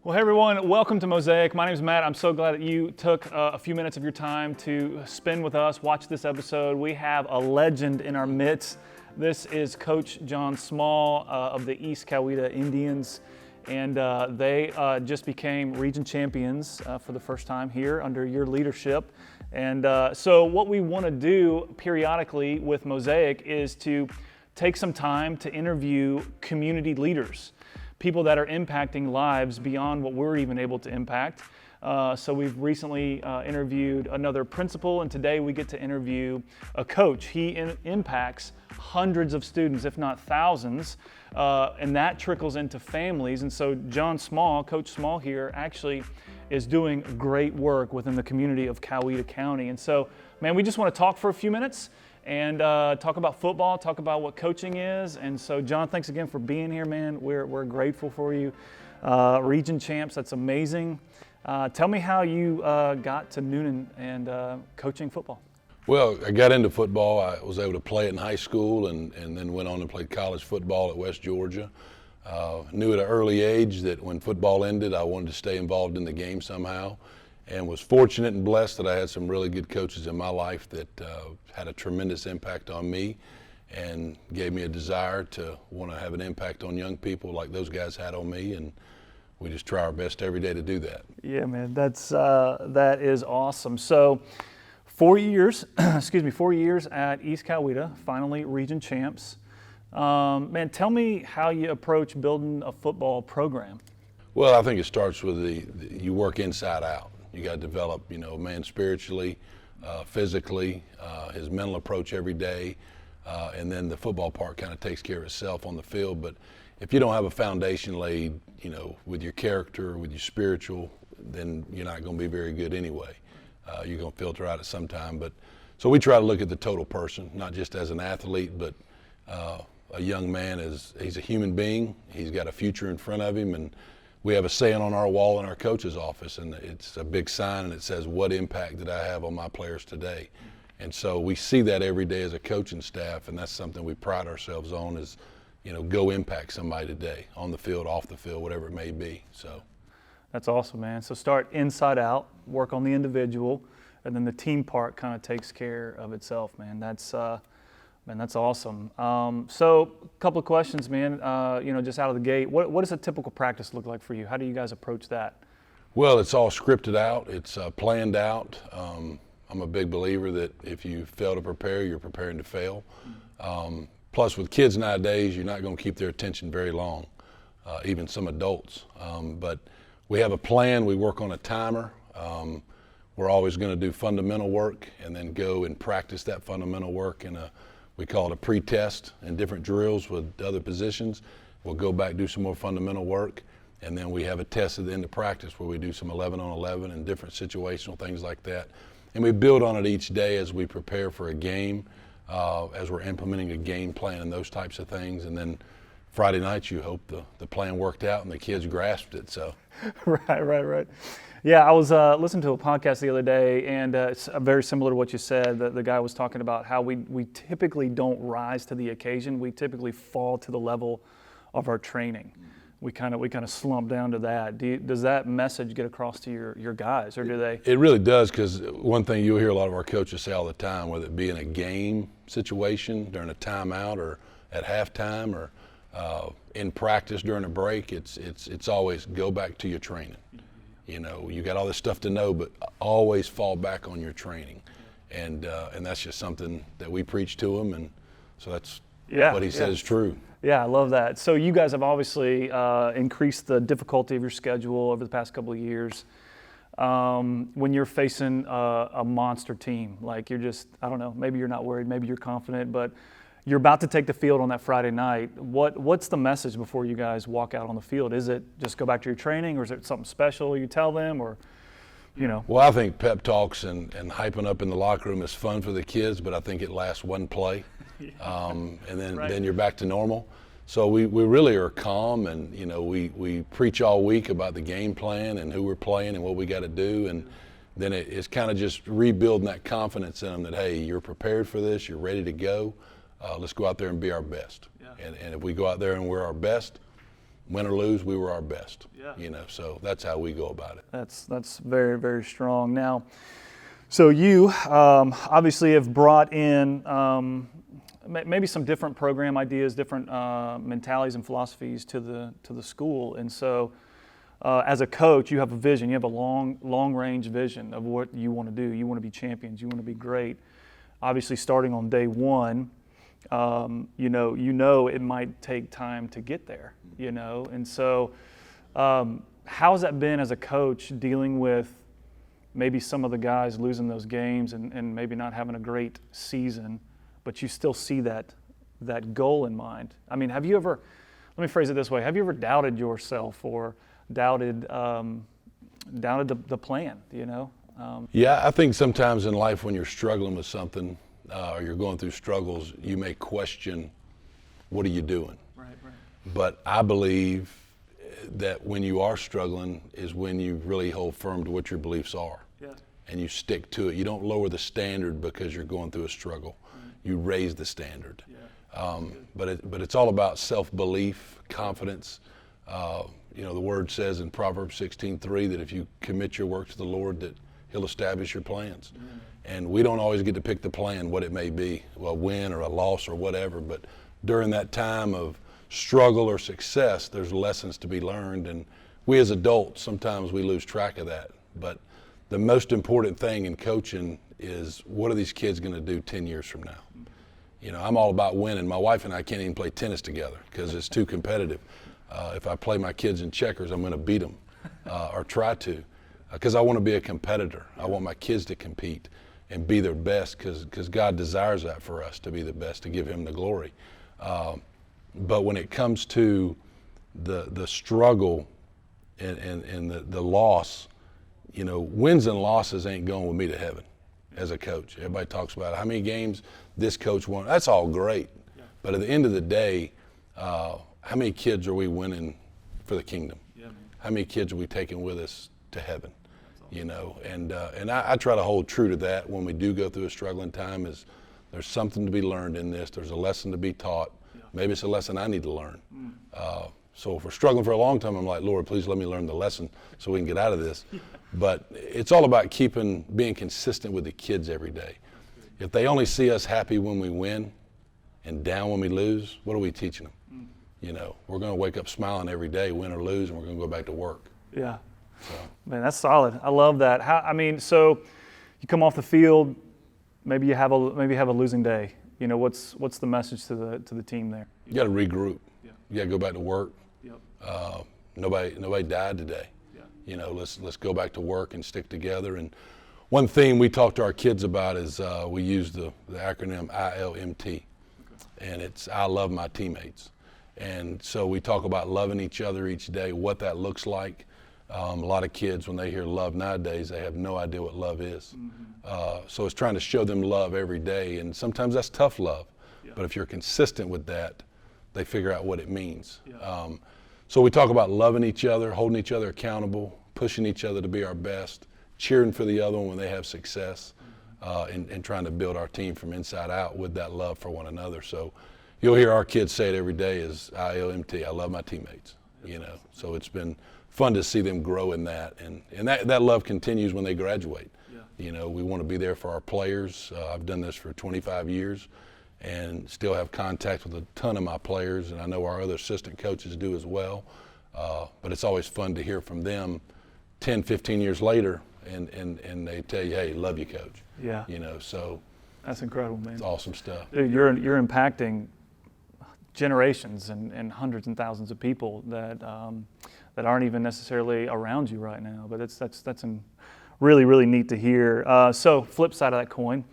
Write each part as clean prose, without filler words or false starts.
Well, hey everyone, welcome to Mosaic. My name is Matt. I'm so glad that you took a few minutes of your time to spend with us, watch this episode. We have a legend in our midst. This is Coach John Small of the East Coweta Indians, and they just became region champions for the first time here under your leadership. And so what we want to do periodically with Mosaic is to take some time to interview community leaders, people that are impacting lives beyond what we're even able to impact. So we've recently interviewed another principal, and today we get to interview a coach. He impacts hundreds of students, if not thousands, and that trickles into families. And so John Small, Coach Small here, actually is doing great work within the community of Coweta County. And so, man, we just want to talk for a few minutes and talk about football, talk about what coaching is. And so, John, thanks again for being here, man. We're grateful for you. Region champs, that's amazing. Tell me how you got to Noonan and coaching football. Well, I got into football. I was able to play it in high school and then went on and played college football at West Georgia. Knew at an early age that when football ended, I wanted to stay involved in the game somehow, and was fortunate and blessed that I had some really good coaches in my life that had a tremendous impact on me and gave me a desire to want to have an impact on young people like those guys had on me, and we just try our best every day to do that. Yeah, man, that is awesome. So 4 years, 4 years at East Coweta, finally region champs. Man, tell me how you approach building a football program. Well, I think it starts with you work inside out. You got to develop, a man spiritually, physically, his mental approach every day, and then the football part kind of takes care of itself on the field. But if you don't have a foundation laid, with your character, with your spiritual, then you're not going to be very good anyway. You're going to filter out at some time. So we try to look at the total person, not just as an athlete, but a young man he's a human being. He's got a future in front of him, and we have a saying on our wall in our coach's office, and it's a big sign, and it says, "What impact did I have on my players today?" And so we see that every day as a coaching staff, and that's something we pride ourselves on is, go impact somebody today, on the field, off the field, whatever it may be. So that's awesome, man. So start inside out, work on the individual, and then the team part kind of takes care of itself, man. That's awesome. So a couple of questions, man, just out of the gate. What does a typical practice look like for you? How do you guys approach that? Well, it's all scripted out. It's planned out. I'm a big believer that if you fail to prepare, you're preparing to fail. Plus, with kids nowadays, you're not going to keep their attention very long, even some adults. But we have a plan. We work on a timer. We're always going to do fundamental work and then go and practice that fundamental work we call it a pre-test and different drills with other positions. We'll go back, do some more fundamental work, and then we have a test at the end of practice where we do some 11 on 11 and different situational things like that. And we build on it each day as we prepare for a game, as we're implementing a game plan and those types of things. And then Friday nights, you hope the plan worked out and the kids grasped it. So. Right. Yeah, I was listening to a podcast the other day, and it's very similar to what you said. The guy was talking about how we typically don't rise to the occasion. We typically fall to the level of our training. We kind of slump down to that. Does that message get across to your guys, or do they? It really does, because one thing you'll hear a lot of our coaches say all the time, whether it be in a game situation, during a timeout, or at halftime, or in practice during a break, it's always go back to your training. You got all this stuff to know, but always fall back on your training, and that's just something that we preach to them, and so that's what he said is true. Yeah, I love that. So you guys have obviously increased the difficulty of your schedule over the past couple of years. When you're facing a monster team, like you're just, I don't know, maybe you're not worried, maybe you're confident, but you're about to take the field on that Friday night. What's the message before you guys walk out on the field? Is it just go back to your training, or is it something special you tell them, or, Well, I think pep talks and hyping up in the locker room is fun for the kids, but I think it lasts one play, and then you're back to normal. So we really are calm, and we preach all week about the game plan and who we're playing and what we got to do, and then it's kind of just rebuilding that confidence in them that, hey, you're prepared for this, you're ready to go. Let's go out there and be our best. Yeah. And if we go out there and we're our best, Win or lose, we were our best. Yeah. You know, so that's how we go about it. That's very, very strong. Now, so you obviously have brought in maybe some different program ideas, different mentalities and philosophies to the school, and so as a coach, you have a vision. You have a long range vision of what you want to do. You want to be champions. You want to be great. Obviously, starting on day one, you know it might take time to get there. You know, and so how has that been as a coach dealing with maybe some of the guys losing those games and maybe not having a great season, but you still see that goal in mind? I mean, have you ever, let me phrase it this way, have you ever doubted yourself or doubted the plan, you know? Yeah, I think sometimes in life when you're struggling with something or you're going through struggles, you may question, what are you doing? Right. But I believe that when you are struggling is when you really hold firm to what your beliefs are. Yeah. And you stick to it. You don't lower the standard because you're going through a struggle. You raise the standard. Yeah. But it's all about self-belief, confidence. You know, the word says in Proverbs 16:3 that if you commit your work to the Lord, that He'll establish your plans. And we don't always get to pick the plan, what it may be, a win or a loss or whatever. But during that time of struggle or success, there's lessons to be learned. And we as adults, sometimes we lose track of that. But the most important thing in coaching is, what are these kids going to do 10 years from now? You know, I'm all about winning. My wife and I can't even play tennis together because it's too competitive. If I play my kids in checkers, I'm going to beat them or try to, because I want to be a competitor. I want my kids to compete and be their best because God desires that for us, to be the best, to give Him the glory. But when it comes to the struggle and the loss, you know, wins and losses ain't going with me to heaven as a coach. Everybody talks about how many games this coach won. That's all great. Yeah. But at the end of the day, how many kids are we winning for the kingdom? Yeah, how many kids are we taking with us to heaven? You know, and I try to hold true to that when we do go through a struggling time. Is there's something to be learned in this. There's a lesson to be taught. Yeah. Maybe it's a lesson I need to learn. So if we're struggling for a long time, I'm like, Lord, please let me learn the lesson so we can get out of this. Yeah. But it's all about being consistent with the kids every day. If they only see us happy when we win and down when we lose, what are we teaching them? You know, we're going to wake up smiling every day, win or lose, and we're going to go back to work. Yeah. So. Man, that's solid. I love that. So you come off the field, maybe you have a losing day. You know, what's the message to the team there? You got to regroup. Yeah. You got to go back to work. Yep. Nobody died today. Yeah. You know, let's go back to work and stick together. And one thing we talk to our kids about is we use the acronym ILMT, okay. And it's I love my teammates. And so we talk about loving each other each day, what that looks like. A lot of kids, when they hear love nowadays, they have no idea what love is. Mm-hmm. So it's trying to show them love every day, and sometimes that's tough love. Yeah. But if you're consistent with that, they figure out what it means. Yeah. So we talk about loving each other, holding each other accountable, pushing each other to be our best, cheering for the other one when they have success, and trying to build our team from inside out with that love for one another. So you'll hear our kids say it every day is ILMT, I love my teammates. You know, so it's been fun to see them grow in that, and that love continues when they graduate. Yeah. You know, we want to be there for our players. I've done this for 25 years and still have contact with a ton of my players, and I know our other assistant coaches do as well. But it's always fun to hear from them 10, 15 years later, and they tell you, hey, love you, coach. Yeah. You know, so that's incredible, man. It's awesome stuff. Dude, you're impacting generations and hundreds and thousands of people that aren't even necessarily around you right now. But that's really, really neat to hear. So flip side of that coin,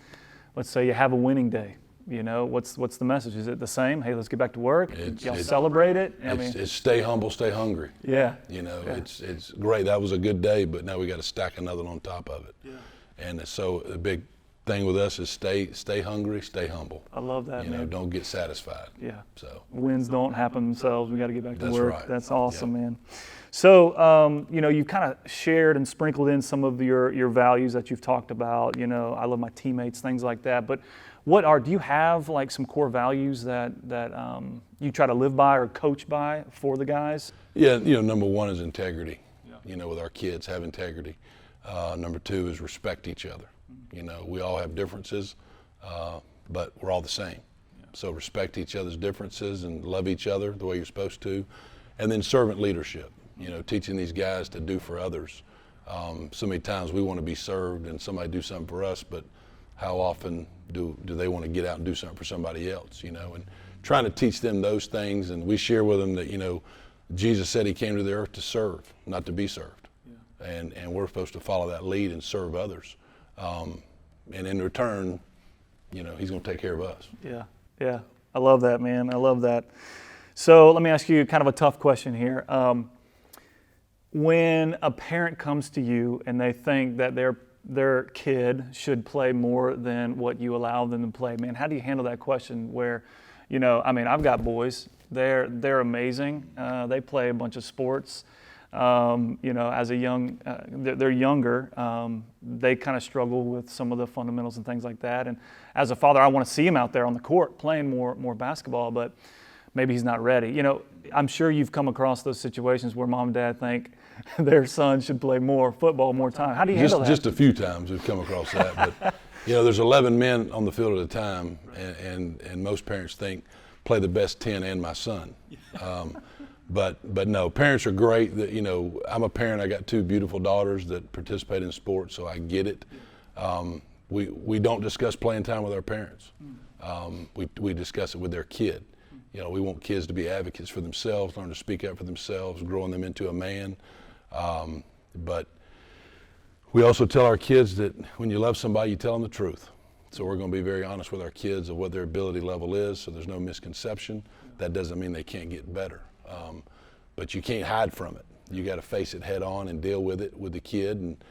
let's say you have a winning day. You know, what's the message? Is it the same? Hey, let's get back to work. Y'all celebrate it. It's stay humble, stay hungry. Yeah. You know, yeah. It's great. That was a good day, but now we got to stack another one on top of it. Yeah. And so the big thing with us is stay hungry, stay humble. I love that. You know, don't get satisfied. Yeah. So wins don't happen themselves. We got to get back to work. Right. That's awesome, man. So, you know, you've kind of shared and sprinkled in some of your values that you've talked about. You know, I love my teammates, things like that. But Do you have like some core values that you try to live by or coach by for the guys? Yeah, number one is integrity. With our kids, have integrity. Number two is respect each other. We all have differences, but we're all the same. So respect each other's differences and love each other the way you're supposed to. And then servant leadership, teaching these guys to do for others. So many times we want to be served and somebody do something for us, but how often do they want to get out and do something for somebody else, and trying to teach them those things. And we share with them that, Jesus said he came to the earth to serve, not to be served. And we're supposed to follow that lead and serve others. And in return, he's going to take care of us. Yeah. I love that, man. I love that. So let me ask you kind of a tough question here. When a parent comes to you and they think that their kid should play more than what you allow them to play, man, how do you handle that question where, I've got boys, they're amazing. They play a bunch of sports. As they're younger, they kind of struggle with some of the fundamentals and things like that. And as a father, I want to see him out there on the court playing more basketball, but maybe he's not ready. I'm sure you've come across those situations where mom and dad think their son should play more football, more time. How do you handle that? Just a few times we've come across that. But, there's 11 men on the field at a time, and most parents think, play the best 10 and my son. But no, parents are great. I'm a parent. I got 2 beautiful daughters that participate in sports, so I get it. We don't discuss playing time with our parents. We discuss it with their kid. We want kids to be advocates for themselves, learn to speak up for themselves, growing them into a man. But we also tell our kids that when you love somebody, you tell them the truth. So we're going to be very honest with our kids of what their ability level is, so there's no misconception. That doesn't mean they can't get better. But you can't hide from it. You got to face it head on and deal with it with the kid. And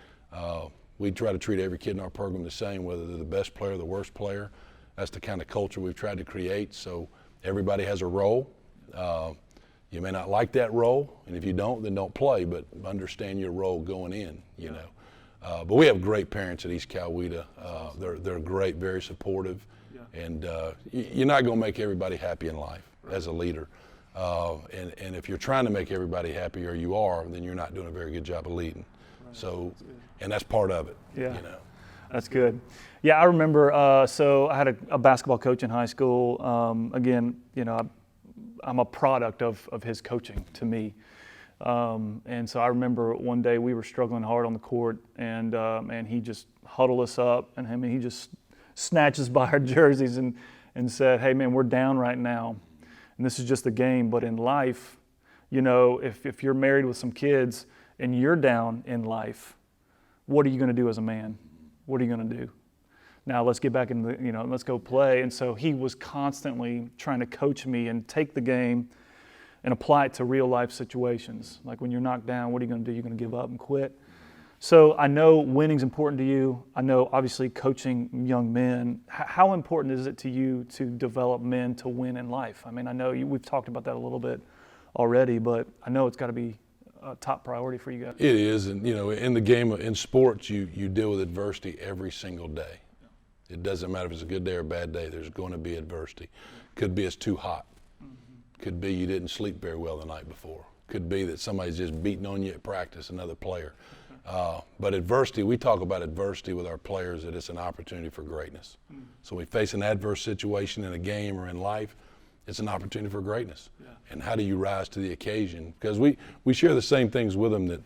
we try to treat every kid in our program the same, whether they're the best player or the worst player. That's the kind of culture we've tried to create. So everybody has a role. You may not like that role, and if you don't, then don't play, but understand your role going in, But we have great parents at East Coweta. They're great, very supportive. And you're not going to make everybody happy in life as a leader. And if you're trying to make everybody happy, or you are, then you're not doing a very good job of leading. So, and that's part of it. That's good. Yeah, I remember. So I had a basketball coach in high school. Again, I'm a product of his coaching to me. And so I remember one day we were struggling hard on the court, and he just huddled us up, and he just snatched us by our jerseys and said, "Hey, man, we're down right now. And this is just a game, but in life, if you're married with some kids and you're down in life, what are you going to do as a man? What are you going to do? Now let's get back in let's go play." And so he was constantly trying to coach me and take the game and apply it to real life situations. Like when you're knocked down, what are you going to do? You're going to give up and quit? So I know winning's important to you. I know obviously coaching young men. How important is it to you to develop men to win in life? I know we've talked about that a little bit already, but I know it's got to be a top priority for you guys. It is, and in the game, in sports, you deal with adversity every single day. It doesn't matter if it's a good day or a bad day. There's going to be adversity. Could be it's too hot. Could be you didn't sleep very well the night before. Could be that somebody's just beating on you at practice, another player. But adversity, we talk about adversity with our players, that it's an opportunity for greatness. So we face an adverse situation in a game or in life, it's an opportunity for greatness. And how do you rise to the occasion? Because we share the same things with them, that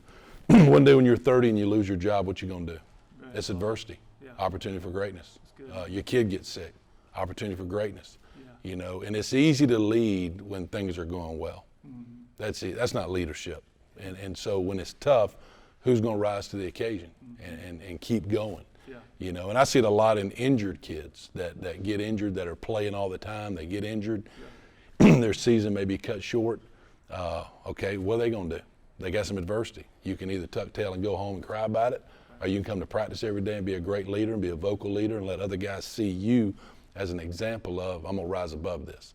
one day when you're 30 and you lose your job, what you going to do? It's adversity, opportunity for greatness. Your kid gets sick, opportunity for greatness. And it's easy to lead when things are going well. That's not leadership. And so when it's tough, who's going to rise to the occasion and keep going? And I see it a lot in injured kids that get injured, that are playing all the time. They get injured. Their season may be cut short. Okay, what are they going to do? They got some adversity. You can either tuck tail and go home and cry about it, or you can come to practice every day and be a great leader and be a vocal leader and let other guys see you as an example of, I'm going to rise above this.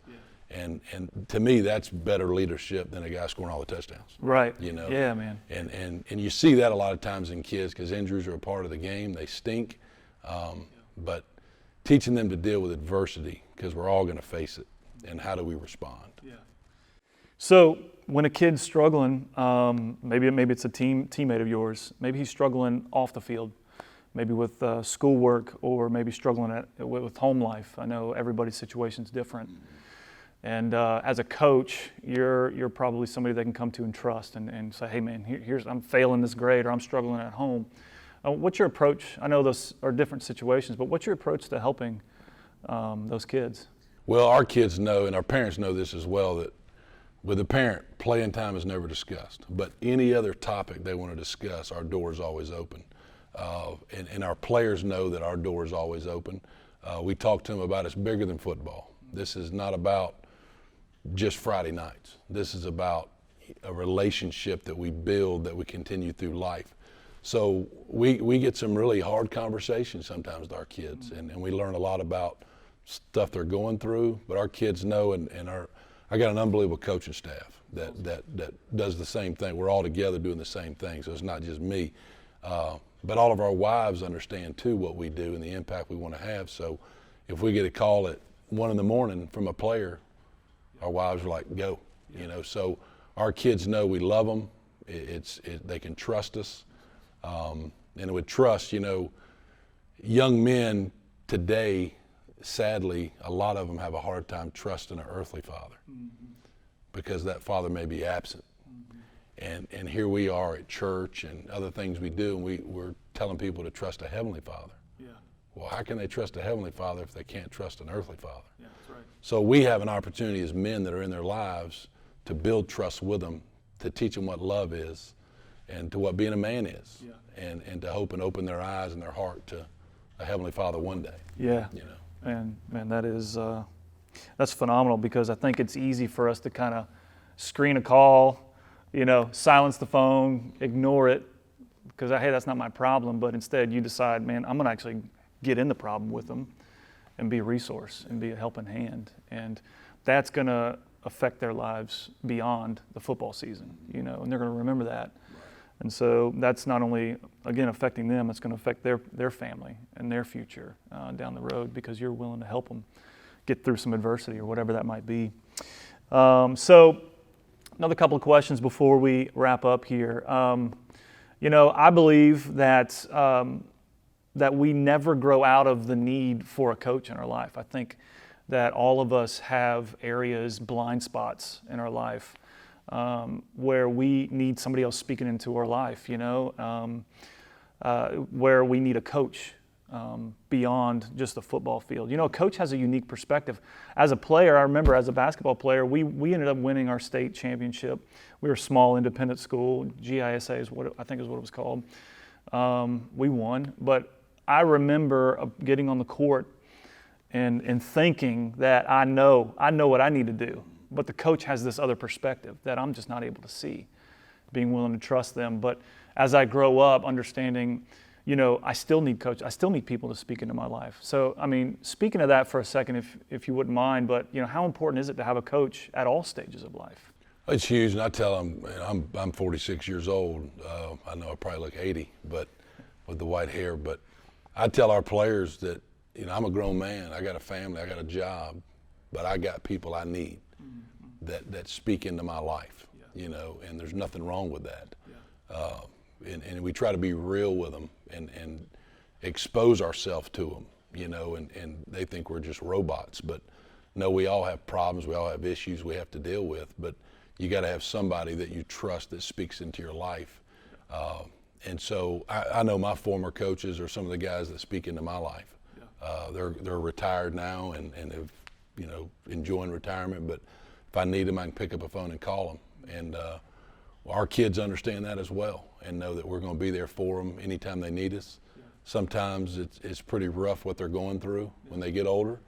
And to me, that's better leadership than a guy scoring all the touchdowns. Right. Yeah, man. And you see that a lot of times in kids, because injuries are a part of the game. They stink. But teaching them to deal with adversity, because we're all going to face it, and how do we respond? Yeah. So when a kid's struggling, maybe it's a teammate of yours, maybe he's struggling off the field, maybe with schoolwork, or maybe struggling with home life. I know everybody's situation's different. And as a coach, you're probably somebody they can come to and trust and say, hey man, I'm failing this grade, or I'm struggling at home. What's your approach? I know those are different situations, but what's your approach to helping those kids? Well, our kids know, and our parents know this as well, that with a parent, playing time is never discussed. But any other topic they want to discuss, our door is always open. And our players know that our door is always open. We talk to them about it's bigger than football. This is not about just Friday nights. This is about a relationship that we build, that we continue through life. So we get some really hard conversations sometimes with our kids, and we learn a lot about stuff they're going through. But our kids know, and I got an unbelievable coaching staff that does the same thing. We're all together doing the same thing, so it's not just me. But all of our wives understand too what we do and the impact we want to have. So if we get a call at 1 a.m. from a player, our wives are like, go, So our kids know we love them. They can trust us, and with trust, young men today, sadly, a lot of them have a hard time trusting an earthly father, because that father may be absent. And here we are at church and other things we do, and we're telling people to trust a heavenly father. Yeah. Well, how can they trust a heavenly father if they can't trust an earthly father? Yeah, that's right. So we have an opportunity as men that are in their lives to build trust with them, to teach them what love is, and to what being a man is, and to hope and open their eyes and their heart to a heavenly father one day. Yeah. And man, that is that's phenomenal, because I think it's easy for us to kind of screen a call, silence the phone, ignore it, because hey, that's not my problem. But instead, you decide, man, I'm going to actually get in the problem with them and be a resource and be a helping hand, and that's going to affect their lives beyond the football season, and they're going to remember that. And so that's not only, again, affecting them, it's going to affect their family and their future down the road, because you're willing to help them get through some adversity or whatever that might be. So another couple of questions before we wrap up here. I believe that that we never grow out of the need for a coach in our life. I think that all of us have areas, blind spots in our life, where we need somebody else speaking into our life, where we need a coach beyond just the football field. A coach has a unique perspective. As a player, I remember as a basketball player, we ended up winning our state championship. We were a small independent school, GISA is what it was called. We won, but I remember getting on the court and thinking that I know what I need to do. But the coach has this other perspective that I'm just not able to see, being willing to trust them. But as I grow up, understanding, I still need coach. I still need people to speak into my life. So, speaking of that for a second, if you wouldn't mind, but, how important is it to have a coach at all stages of life? It's huge, and I tell them, I'm 46 years old. I know I probably look 80, but with the white hair. But I tell our players that, I'm a grown man. I got a family. I got a job, but I got people I need that speak into my life, and there's nothing wrong with that. Yeah. And we try to be real with them and expose ourselves to them, and they think we're just robots. But no, we all have problems. We all have issues we have to deal with. But you got to have somebody that you trust that speaks into your life. And so I know my former coaches are some of the guys that speak into my life. Yeah. They're retired now and have, enjoying retirement. But if I need them, I can pick up a phone and call them. And our kids understand that as well and know that we're going to be there for them anytime they need us. Yeah. Sometimes it's pretty rough what they're going through when they get older,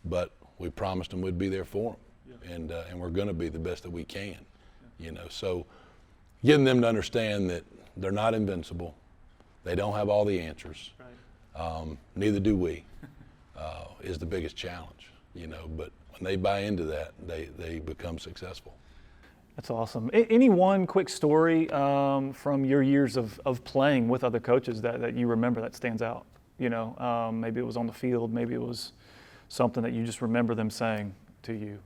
but we promised them we'd be there for them. Yeah. And we're going to be the best that we can. Yeah. So getting them to understand that they're not invincible. They don't have all the answers. Right. Neither do we, is the biggest challenge, but when they buy into that, they become successful. That's awesome. Any one quick story from your years of playing with other coaches that you remember that stands out? Maybe it was on the field, maybe it was something that you just remember them saying to you.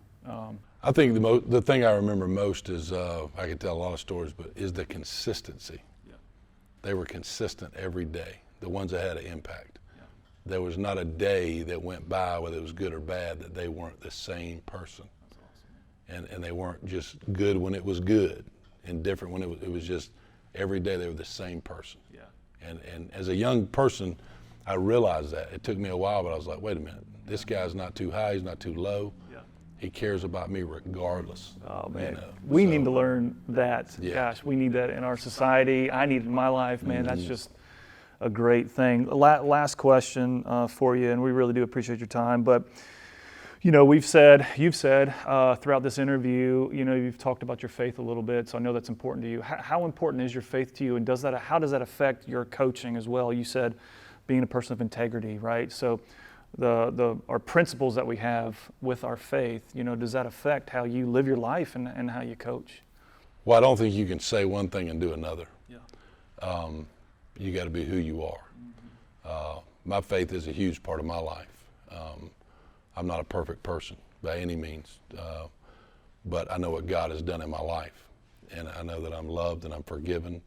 I think the thing I remember most is, I could tell a lot of stories, but is the consistency. Yeah. They were consistent every day, the ones that had an impact. Yeah. There was not a day that went by, whether it was good or bad, that they weren't the same person. That's awesome. And they weren't just good when it was good and different when it was just every day they were the same person. Yeah. And as a young person, I realized that. It took me a while, but I was like, wait a minute, this guy's not too high, he's not too low. Yeah. He cares about me regardless. Oh man, you know? we need to learn that. Yeah. Gosh, we need that in our society. I need it in my life, man. That's just a great thing. Last question for you, and we really do appreciate your time. But you've said throughout this interview, you've talked about your faith a little bit. So I know that's important to you. How important is your faith to you, and how does that affect your coaching as well? You said being a person of integrity, right? So our principles that we have with our faith, does that affect how you live your life and how you coach? Well, I don't think you can say one thing and do another. Yeah. You got to be who you are. Mm-hmm. My faith is a huge part of my life. I'm not a perfect person by any means, but I know what God has done in my life, and I know that I'm loved and I'm forgiven,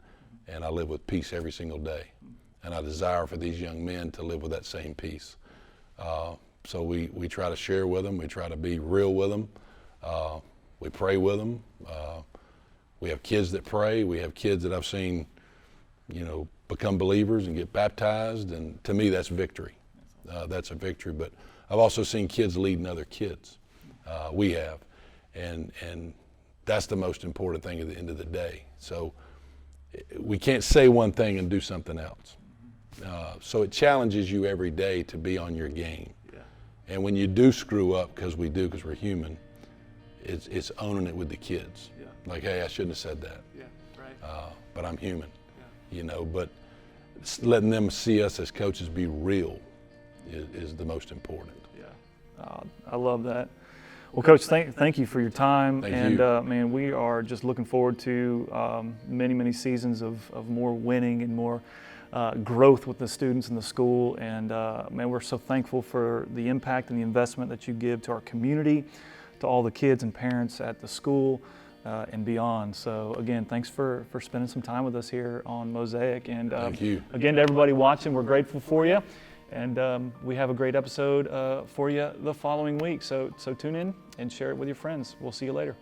and I live with peace every single day, and I desire for these young men to live with that same peace. So we try to share with them. We try to be real with them. We pray with them. We have kids that pray. We have kids that I've seen, become believers and get baptized. And to me, that's victory. That's a victory. But I've also seen kids leading other kids. We have. And that's the most important thing at the end of the day. So we can't say one thing and do something else. So it challenges you every day to be on your game. Yeah. And when you do screw up, because we're human, it's owning it with the kids. Yeah. Like, hey, I shouldn't have said that. Yeah, right. But I'm human. Yeah. But letting them see us as coaches be real is the most important. Yeah. I love that. Well, Coach, thank you for your time. Thank you. Man, we are just looking forward to many, many seasons of more winning and more growth with the students in the school. And man, we're so thankful for the impact and the investment that you give to our community, to all the kids and parents at the school and beyond. So again, thanks for spending some time with us here on Mosaic. And Thank you. Again, to everybody watching, we're grateful for you. And we have a great episode for you the following week. So tune in and share it with your friends. We'll see you later.